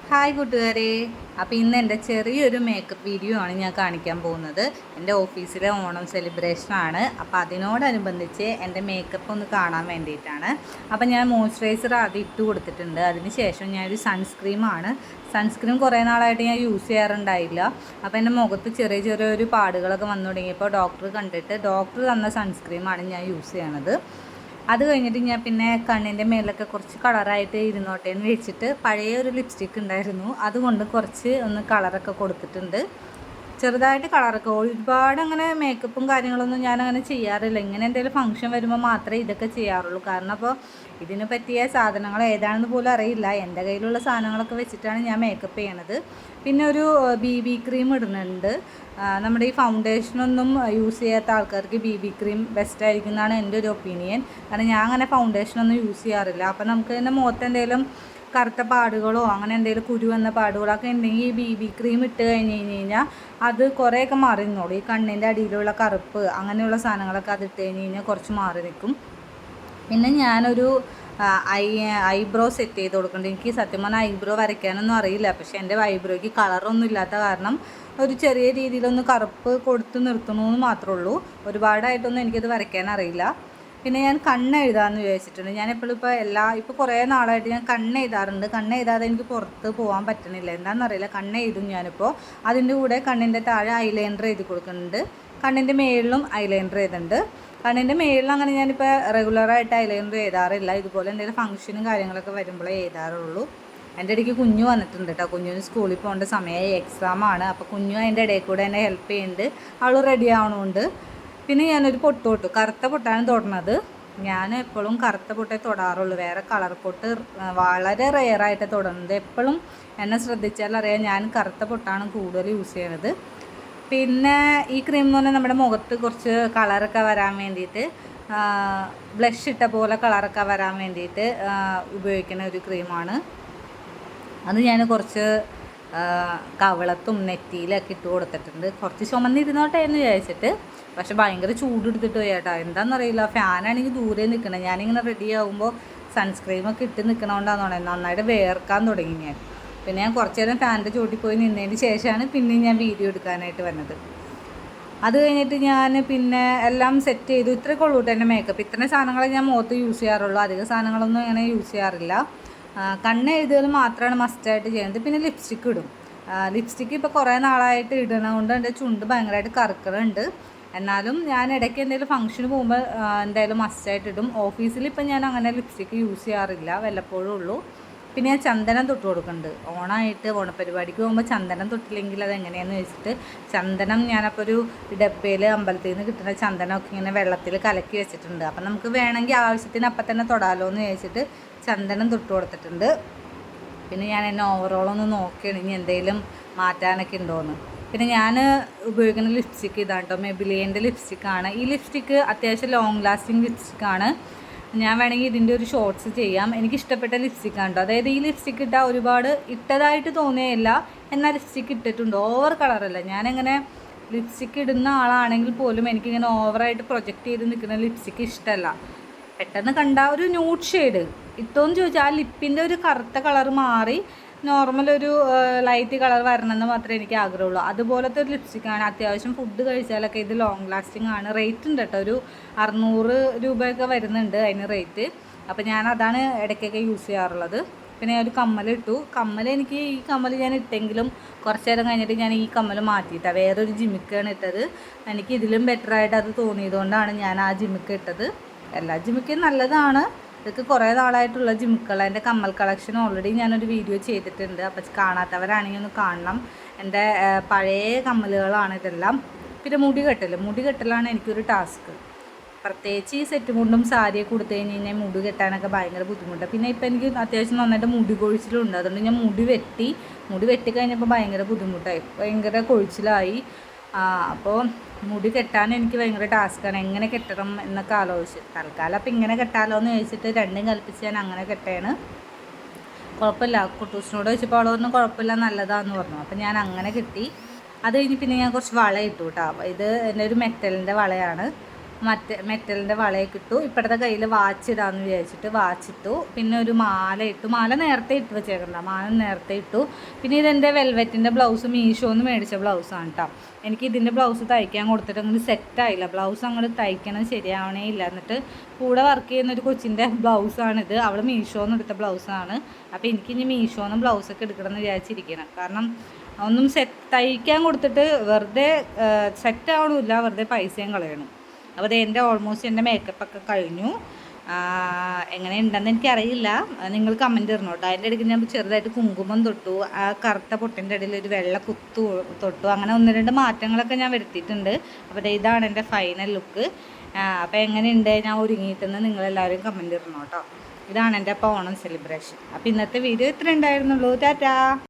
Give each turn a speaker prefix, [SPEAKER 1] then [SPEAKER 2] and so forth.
[SPEAKER 1] Hi കൂട്ടുകാരെ. അപ്പോൾ ഇന്ന് എൻ്റെ ചെറിയൊരു മേക്കപ്പ് വീഡിയോ ആണ് ഞാൻ കാണിക്കാൻ പോകുന്നത്. എൻ്റെ ഓഫീസിലെ ഓണം സെലിബ്രേഷനാണ്. അപ്പോൾ അതിനോടനുബന്ധിച്ച് എൻ്റെ മേക്കപ്പ് ഒന്ന് കാണാൻ വേണ്ടിയിട്ടാണ്. അപ്പോൾ ഞാൻ മോയ്സ്ചറൈസർ ആദ്യം ഇട്ട് കൊടുത്തിട്ടുണ്ട്. അതിന് ശേഷം ഞാനൊരു സൺസ്ക്രീൻ കുറേ നാളായിട്ട് ഞാൻ യൂസ് ചെയ്യാറുണ്ടായില്ല. അപ്പോൾ എൻ്റെ മുഖത്ത് ചെറിയ ചെറിയൊരു പാടുകളൊക്കെ വന്നു തുടങ്ങിയപ്പോൾ ഡോക്ടർ കണ്ടിട്ട് ഡോക്ടർ തന്ന സൺസ്ക്രീമാണ് ഞാൻ യൂസ് ചെയ്യണത്. അത് കഴിഞ്ഞിട്ട് ഞാൻ പിന്നെ കണ്ണിൻ്റെ മേലൊക്കെ കുറച്ച് കളറായിട്ട് ഇരുന്നോട്ടെ എന്ന് വെച്ചിട്ട് പഴയ ഒരു ലിപ്സ്റ്റിക്ക് ഉണ്ടായിരുന്നു, അതുകൊണ്ട് കുറച്ച് ഒന്ന് കളറൊക്കെ കൊടുത്തിട്ടുണ്ട്. ചെറുതായിട്ട് കളറൊക്കെ, ഒരുപാട് അങ്ങനെ മേക്കപ്പും കാര്യങ്ങളൊന്നും ഞാൻ അങ്ങനെ ചെയ്യാറില്ല. ഇങ്ങനെ എന്തെങ്കിലും ഫംഗ്ഷൻ വരുമ്പോൾ മാത്രമേ ഇതൊക്കെ ചെയ്യാറുള്ളൂ. കാരണം അപ്പോൾ ഇതിന് പറ്റിയ സാധനങ്ങൾ ഏതാണെന്ന് പോലും അറിയില്ല. എൻ്റെ കയ്യിലുള്ള സാധനങ്ങളൊക്കെ വെച്ചിട്ടാണ് ഞാൻ മേക്കപ്പ് ചെയ്യണത്. പിന്നെ ഒരു BB ക്രീം ഇടുന്നുണ്ട്. നമ്മുടെ ഈ ഫൗണ്ടേഷനൊന്നും യൂസ് ചെയ്യാത്ത ആൾക്കാർക്ക് BB ക്രീം ബെസ്റ്റ് ആയിരിക്കും എന്നാണ് എൻ്റെ ഒരു ഒപ്പീനിയൻ. കാരണം ഞാൻ അങ്ങനെ ഫൗണ്ടേഷനൊന്നും യൂസ് ചെയ്യാറില്ല. അപ്പോൾ നമുക്ക് എൻ്റെ മുഖത്ത് എന്തെങ്കിലും കറുത്ത പാടുകളോ അങ്ങനെ എന്തെങ്കിലും കുരു വന്ന പാടുകളൊക്കെ ഉണ്ടെങ്കിൽ ഈ BB ക്രീം ഇട്ട് കഴിഞ്ഞാൽ അത് കുറേയൊക്കെ മാറി നിന്നോളൂ. ഈ കണ്ണിൻ്റെ അടിയിലുള്ള കറുപ്പ് അങ്ങനെയുള്ള സാധനങ്ങളൊക്കെ അത് ഇട്ട് കഴിഞ്ഞാൽ കുറച്ച് മാറി നിൽക്കും. പിന്നെ ഞാനൊരു ഐബ്രോ സെറ്റ് ചെയ്ത് കൊടുക്കുന്നുണ്ട്. എനിക്ക് സത്യം പറഞ്ഞാൽ ഐബ്രോ വരയ്ക്കാനൊന്നും അറിയില്ല. പക്ഷേ എൻ്റെ ഐബ്രോയ്ക്ക് കളറൊന്നും ഇല്ലാത്ത കാരണം ഒരു ചെറിയ രീതിയിലൊന്ന് കറുപ്പ് കൊടുത്ത് നിർത്തണമെന്ന് മാത്രമേ ഉള്ളൂ. ഒരുപാടായിട്ടൊന്നും എനിക്കത് വരയ്ക്കാൻ അറിയില്ല. പിന്നെ ഞാൻ കണ്ണ് എഴുതാമെന്ന് വിചാരിച്ചിട്ടുണ്ട്. ഞാനെപ്പോഴും ഇപ്പോൾ കുറേ നാളായിട്ട് ഞാൻ കണ്ണ് എഴുതാറുണ്ട്. കണ്ണ് എഴുതാതെ എനിക്ക് പുറത്ത് പോകാൻ പറ്റണില്ല, എന്താണെന്നറിയില്ല. കണ്ണ് എഴുതും ഞാനിപ്പോൾ. അതിൻ്റെ കൂടെ കണ്ണിൻ്റെ താഴെ ഐലൈനർ എഴുതി കൊടുക്കുന്നുണ്ട്. കണ്ണിൻ്റെ മേളിലും ഐലൈനർ എഴുതുന്നുണ്ട്. കണ്ണിൻ്റെ മേളിൽ അങ്ങനെ ഞാനിപ്പോൾ റെഗുലറായിട്ട് ഐലൈനർ എഴുതാറില്ല. ഇതുപോലെ എന്തെങ്കിലും ഫംഗ്ഷനും കാര്യങ്ങളൊക്കെ വരുമ്പോഴേ എഴുതാറുള്ളൂ. എൻ്റെ ഇടയ്ക്ക് കുഞ്ഞു വന്നിട്ടുണ്ട് കേട്ടോ. കുഞ്ഞിന് സ്കൂളിൽ പോകേണ്ട സമയമായി, എക്സാമാണ്. അപ്പോൾ കുഞ്ഞു അതിൻ്റെ ഇടയിൽ കൂടെ എന്നെ ഹെൽപ്പ് ചെയ്യുന്നുണ്ട്. അവൾ റെഡി ആവണമുണ്ട്. പിന്നെ ഞാനൊരു പൊട്ട് തൊട്ടു. കറുത്ത പൊട്ടാണ് തൊടുന്നത്. ഞാൻ എപ്പോഴും കറുത്ത പൊട്ടേ തൊടാറുള്ളൂ. വേറെ കളർ പൊട്ട് വളരെ റെയറായിട്ട് തൊടുന്നത്. എപ്പോഴും എന്നെ ശ്രദ്ധിച്ചാൽ അറിയാം, ഞാൻ കറുത്ത പൊട്ടാണ് കൂടുതൽ യൂസ് ചെയ്യണത്. പിന്നെ ഈ ക്രീം എന്ന് പറഞ്ഞാൽ നമ്മുടെ മുഖത്ത് കുറച്ച് കളറൊക്കെ വരാൻ വേണ്ടിയിട്ട്, ബ്ലഷ് ഇട്ട പോലെ കളറൊക്കെ വരാൻ വേണ്ടിയിട്ട് ഉപയോഗിക്കുന്ന ഒരു ക്രീമാണ്. അത് ഞാൻ കുറച്ച് കവിളത്തും നെറ്റിയിലൊക്കെ ഇട്ട് കൊടുത്തിട്ടുണ്ട്. കുറച്ച് ചുമന്നിരുന്നോട്ടെ എന്ന് വിചാരിച്ചിട്ട്. പക്ഷെ ഭയങ്കര ചൂടെടുത്തിട്ട് പോയി കേട്ടോ. എന്താണെന്നറിയില്ല, ഫാനാണെങ്കിൽ ദൂരെ നിൽക്കണം. ഞാനിങ്ങനെ റെഡി ആകുമ്പോൾ സൺസ്ക്രീമൊക്കെ ഇട്ട് നിൽക്കണോണ്ടാന്ന് നന്നായിട്ട് വേർക്കാൻ തുടങ്ങി ഞാൻ. പിന്നെ ഞാൻ കുറച്ച് നേരം ഫാനിൻ്റെ ചോട്ടിൽ പോയി നിന്നതിന് ശേഷമാണ് പിന്നെയും ഞാൻ വീഡിയോ എടുക്കാനായിട്ട് വന്നത്. അത് കഴിഞ്ഞിട്ട് ഞാൻ പിന്നെ എല്ലാം സെറ്റ് ചെയ്തു. ഇത്രയൊക്കെ ഉള്ളൂ കേട്ടോ എൻ്റെ മേക്കപ്പ്. ഇത്രയും സാധനങ്ങളെ ഞാൻ മുഖത്ത് യൂസ് ചെയ്യാറുള്ളൂ. അധികം സാധനങ്ങളൊന്നും അങ്ങനെ യൂസ് ചെയ്യാറില്ല. കണ്ണ് എഴുതുകൾ മാത്രമാണ് മസ്റ്റായിട്ട് ചെയ്യുന്നത്. പിന്നെ ലിപ്സ്റ്റിക്ക് ഇടും. ലിപ്സ്റ്റിക്ക് ഇപ്പോൾ കുറേ നാളായിട്ട് ഇടണതുകൊണ്ട് എൻ്റെ ചുണ്ട് ഭയങ്കരമായിട്ട് കറുക്കറുണ്ട്. എന്നാലും ഞാൻ ഇടയ്ക്ക് എന്തെങ്കിലും ഫംഗ്ഷന് പോകുമ്പോൾ എന്തായാലും മസ്റ്റായിട്ട് ഇടും. ഓഫീസിൽ ഇപ്പം ഞാൻ അങ്ങനെ ലിപ്സ്റ്റിക്ക് യൂസ് ചെയ്യാറില്ല, വല്ലപ്പോഴും ഉള്ളൂ. പിന്നെ ഞാൻ ചന്ദനം തൊട്ട് കൊടുക്കുന്നുണ്ട്. ഓണമായിട്ട് ഓണപ്പരിപാടിക്ക് പോകുമ്പോൾ ചന്ദനം തൊട്ടില്ലെങ്കിൽ അത് എങ്ങനെയാണെന്ന് വെച്ചിട്ട് ചന്ദനം ഞാനപ്പോൾ ഒരു ഡബ്ബയിൽ അമ്പലത്തിൽ നിന്ന് കിട്ടുന്ന ചന്ദനമൊക്കെ ഇങ്ങനെ വെള്ളത്തിൽ കലക്കി വെച്ചിട്ടുണ്ട്. അപ്പം നമുക്ക് വേണമെങ്കിൽ ആവശ്യത്തിന് അപ്പം തന്നെ തൊടാലോ എന്ന് ചോദിച്ചിട്ട് ചന്ദനം തൊട്ട് കൊടുത്തിട്ടുണ്ട്. പിന്നെ ഞാൻ എന്നെ ഓവറോളൊന്ന് നോക്കിയാണ് ഇനി എന്തെങ്കിലും മാറ്റാനൊക്കെ ഉണ്ടോയെന്ന്. പിന്നെ ഞാൻ ഉപയോഗിക്കുന്ന ലിപ്സ്റ്റിക്ക് ഇതാണ് കേട്ടോ, മെബിലിൻ്റെ ലിപ്സ്റ്റിക്കാണ്. ഈ ലിപ്സ്റ്റിക്ക് അത്യാവശ്യം ലോങ് ലാസ്റ്റിംഗ് ലിപ്സ്റ്റിക്കാണ്. ഞാൻ വേണമെങ്കിൽ ഇതിൻ്റെ ഒരു ഷോർട്സ് ചെയ്യാം. എനിക്കിഷ്ടപ്പെട്ട ലിപ്സ്റ്റിക്കാണ് കേട്ടോ. അതായത് ഈ ലിപ്സ്റ്റിക്ക് ഇട്ടാൽ ഒരുപാട് ഇട്ടതായിട്ട് തോന്നിയല്ല, എന്നാൽ ലിപ്സ്റ്റിക്ക് ഇട്ടിട്ടുണ്ട്. ഓവർ കളറല്ല. ഞാനിങ്ങനെ ലിപ്സ്റ്റിക്ക് ഇടുന്ന ആളാണെങ്കിൽ പോലും എനിക്കിങ്ങനെ ഓവറായിട്ട് പ്രൊജക്റ്റ് ചെയ്ത് നിൽക്കുന്ന ലിപ്സ്റ്റിക്ക് ഇഷ്ടമല്ല. പെട്ടെന്ന് കണ്ട ഒരു ന്യൂഡ് ഷെയ്ഡ് ഇട്ടോന്ന് ചോദിച്ചാൽ ആ ലിപ്പിൻ്റെ ഒരു കറുത്ത കളർ മാറി നോർമൽ ഒരു ലൈറ്റ് കളർ വരണമെന്ന് മാത്രമേ എനിക്ക് ആഗ്രഹമുള്ളൂ. അതുപോലത്തെ ഒരു ലിപ്സ്റ്റിക്കാണ്. അത്യാവശ്യം ഫുഡ് കഴിച്ചാലൊക്കെ ഇത് ലോങ് ലാസ്റ്റിംഗ് ആണ്. റേറ്റ് ഉണ്ട് കേട്ടോ, ഒരു 600 രൂപയൊക്കെ വരുന്നുണ്ട് അതിന് റേറ്റ്. അപ്പോൾ ഞാൻ അതാണ് ഇടയ്ക്കൊക്കെ യൂസ് ചെയ്യാറുള്ളത്. പിന്നെ ഒരു കമ്മലിട്ടു. എനിക്ക് ഈ കമ്മൽ ഞാൻ ഇട്ടെങ്കിലും കുറച്ച് നേരം കഴിഞ്ഞിട്ട് ഞാൻ ഈ കമ്മൽ മാറ്റിയിട്ടാണ് വേറൊരു ജിമിക്കാണ് ഇട്ടത്. എനിക്ക് ഇതിലും ബെറ്ററായിട്ട് അത് തോന്നിയതുകൊണ്ടാണ് ഞാൻ ആ ജിമിക്ക ഇട്ടത്. എല്ലാ ജിമിക്കും നല്ലതാണ്. ഇതൊക്കെ കുറേ നാളായിട്ടുള്ള ജിമിക്കൾ. എൻ്റെ കമ്മൽ കളക്ഷൻ ഓൾറെഡി ഞാനൊരു വീഡിയോ ചെയ്തിട്ടുണ്ട്. അപ്പോൾ കാണാത്തവരാണെങ്കിൽ ഒന്ന് കാണണം. എൻ്റെ പഴയ കമ്മലുകളാണ് ഇതെല്ലാം. പിന്നെ മുടി കെട്ടലാണ് എനിക്കൊരു ടാസ്ക്. പ്രത്യേകിച്ച് ഈ സെറ്റ് മുണ്ടും സാരിയൊക്കെ കൊടുത്തു കഴിഞ്ഞാൽ മുടി കെട്ടാനൊക്കെ ഭയങ്കര ബുദ്ധിമുട്ടാണ്. പിന്നെ ഇപ്പോൾ എനിക്ക് അത്യാവശ്യം നന്നായിട്ട് മുടി കൊഴിച്ചിലുണ്ട്. അതുകൊണ്ട് ഞാൻ മുടി വെട്ടി കഴിഞ്ഞപ്പോൾ ഭയങ്കര ബുദ്ധിമുട്ടായി, ഭയങ്കര കൊഴിച്ചിലായി. അപ്പോൾ മുടി കെട്ടാൻ എനിക്ക് ഭയങ്കര ടാസ്ക്കാണ്. എങ്ങനെ കെട്ടണം എന്നൊക്കെ ആലോചിച്ച് തൽക്കാലം അപ്പോൾ ഇങ്ങനെ കെട്ടാലോ എന്ന് ചോദിച്ചിട്ട് രണ്ടും കൽപ്പിച്ച് ഞാൻ അങ്ങനെ കെട്ടാണ്. കുഴപ്പമില്ല. കുട്ടൂസിനോട് ചോദിച്ചപ്പോൾ അവൾ പറഞ്ഞു കുഴപ്പമില്ല, നല്ലതാണെന്ന് പറഞ്ഞു. അപ്പോൾ ഞാൻ അങ്ങനെ കെട്ടി. അത് കഴിഞ്ഞ് പിന്നെ ഞാൻ കുറച്ച് വള ഇട്ടു കേട്ടോ. ഇത് എൻ്റെ ഒരു മെറ്റലിൻ്റെ വളയാണ്. മെറ്റലിൻ്റെ വളയൊക്കെ ഇട്ടു. ഇപ്പോഴത്തെ കയ്യിൽ വാച്ച് ഇടാമെന്ന് വിചാരിച്ചിട്ട് വാച്ച് ഇട്ടു. പിന്നെ ഒരു മാല ഇട്ടു. മാല നേരത്തെ ഇട്ട് വെച്ചേക്കണ്ട, മാല നേരത്തെ ഇട്ടു. പിന്നെ ഇതെൻ്റെ വെൽവെറ്റിൻ്റെ ബ്ലൗസ് മീഷോന്ന് മേടിച്ച ബ്ലൗസാണ് കേട്ടോ. എനിക്ക് ഇതിൻ്റെ ബ്ലൗസ് തയ്ക്കാൻ കൊടുത്തിട്ട് അങ്ങനെ സെറ്റായില്ല. ബ്ലൗസ് അങ്ങോട്ട് തയ്ക്കണം ശരിയാവണേ ഇല്ല. എന്നിട്ട് കൂടെ വർക്ക് ചെയ്യുന്ന ഒരു കൊച്ചിൻ്റെ ബ്ലൗസാണിത്. അവൾ മീഷോന്ന് എടുത്ത ബ്ലൗസാണ്. അപ്പോൾ എനിക്കിനി മീഷോന്ന് ബ്ലൗസൊക്കെ എടുക്കണമെന്ന് വിചാരിച്ചിരിക്കണം. കാരണം ഒന്നും തയ്ക്കാൻ കൊടുത്തിട്ട് വെറുതെ സെറ്റാവണമില്ല, വെറുതെ പൈസയും കളയണം. അപ്പോൾ എൻ്റെ ഓൾമോസ്റ്റ് എൻ്റെ മേക്കപ്പൊക്കെ കഴിഞ്ഞു. എങ്ങനെയുണ്ടെന്ന് എനിക്കറിയില്ല, നിങ്ങൾ കമൻറ്റ് ഇടണം കേട്ടോ. അതിൻ്റെ ഇടയ്ക്ക് ഞാൻ ചെറുതായിട്ട് കുങ്കുമം തൊട്ടു, ആ കറുത്ത പൊട്ടിൻ്റെ ഇടയിൽ ഒരു വെള്ള കുത്തു തൊട്ടു. അങ്ങനെ 1-2 മാറ്റങ്ങളൊക്കെ ഞാൻ വരുത്തിയിട്ടുണ്ട്. അപ്പോൾ ഇതാണ് എൻ്റെ ഫൈനൽ ലുക്ക്. അപ്പോൾ എങ്ങനെയുണ്ട് ഞാൻ ഒരുങ്ങിയിട്ടെന്ന് നിങ്ങളെല്ലാവരും കമൻറ്റ് ഇടണം കേട്ടോ. ഇതാണ് എൻ്റെ അപ്പോൾ ഓണം സെലിബ്രേഷൻ. അപ്പോൾ ഇന്നത്തെ വീഡിയോ ഇത്ര ഉണ്ടായിരുന്നുള്ളൂ. ടാറ്റാ.